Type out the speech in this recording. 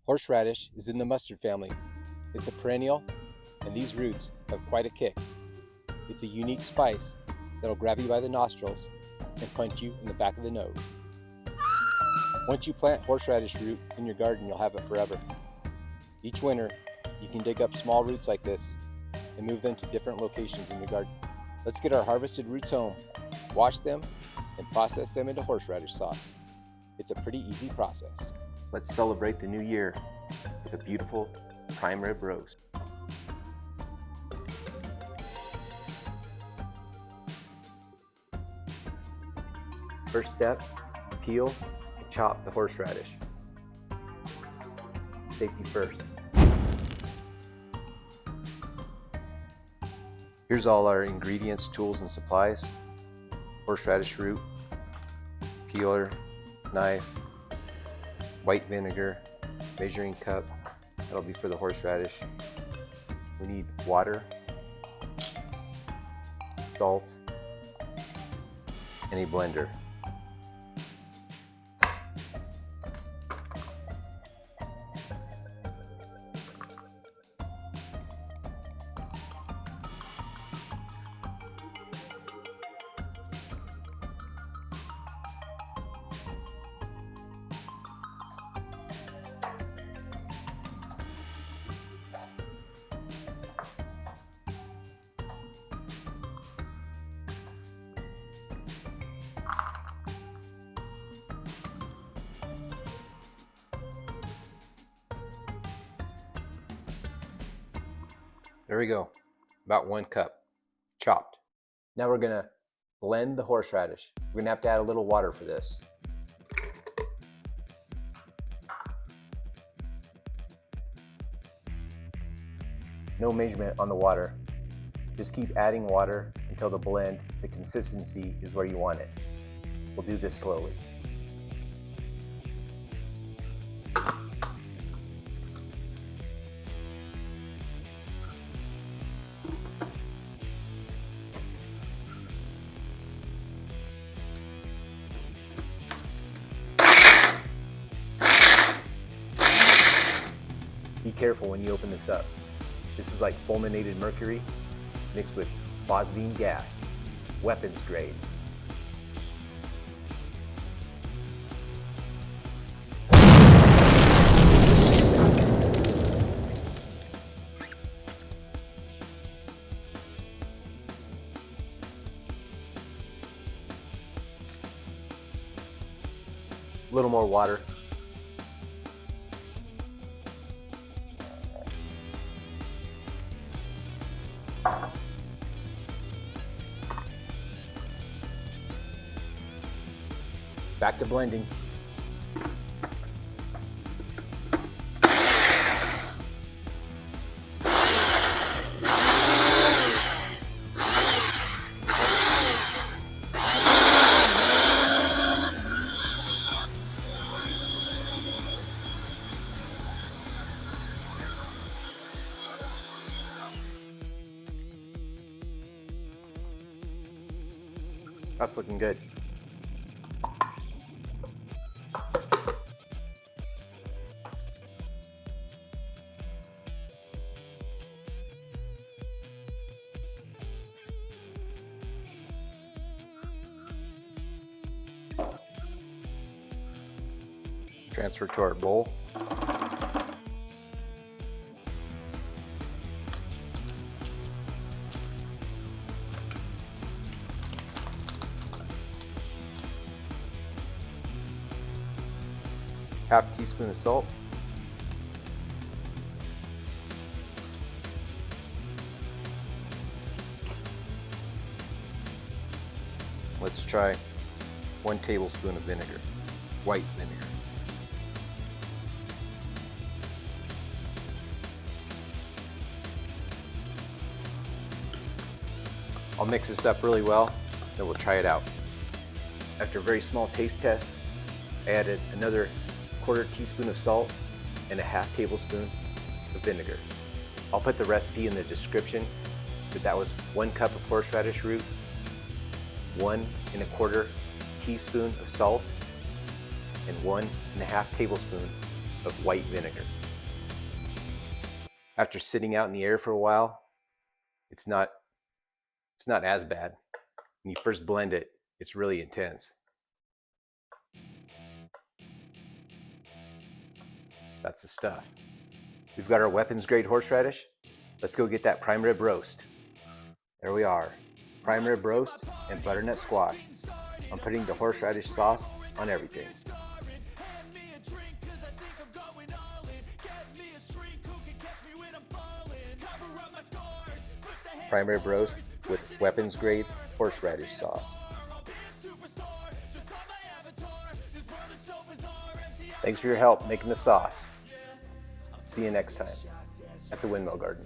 Horseradish is in the mustard family. It's a perennial, and these roots have quite a kick. It's a unique spice that'll grab you by the nostrils and punch you in the back of the nose. Once you plant horseradish root in your garden, you'll have it forever. Each winter, you can dig up small roots like this and move them to different locations in your garden. Let's get our harvested roots home, wash them, and process them into horseradish sauce. It's a pretty easy process. Let's celebrate the new year with a beautiful prime rib roast. First step, peel and chop the horseradish. Safety first. Here's all our ingredients, tools, and supplies. Horseradish root, peeler, knife, white vinegar, measuring cup, that'll be for the horseradish. We need water, salt, and a blender. There we go, about 1 cup, chopped. Now we're gonna blend the horseradish. We're gonna have to add a little water for this. No measurement on the water. Just keep adding water until the consistency is where you want it. We'll do this slowly. Be careful when you open this up. This is like fulminated mercury mixed with phosphine gas, weapons grade. A little more water. Back to blending. That's looking good. Transfer to our bowl. Half teaspoon of salt. Let's try 1 tablespoon of vinegar, white vinegar. I'll mix this up really well, then we'll try it out. After a very small taste test, I added another 1/4 teaspoon of salt and a 1/2 tablespoon of vinegar. I'll put the recipe in the description, but that was 1 cup of horseradish root, 1 1/4 teaspoon of salt, and 1 1/2 tablespoon of white vinegar. After sitting out in the air for a while, it's not as bad. When you first blend it, it's really intense. That's the stuff. We've got our weapons grade horseradish. Let's go get that prime rib roast. There we are. Prime rib roast and butternut squash. I'm putting the horseradish sauce on everything. Prime rib roast with weapons grade horseradish sauce. Thanks for your help making the sauce. See you next time at the Windmill Garden.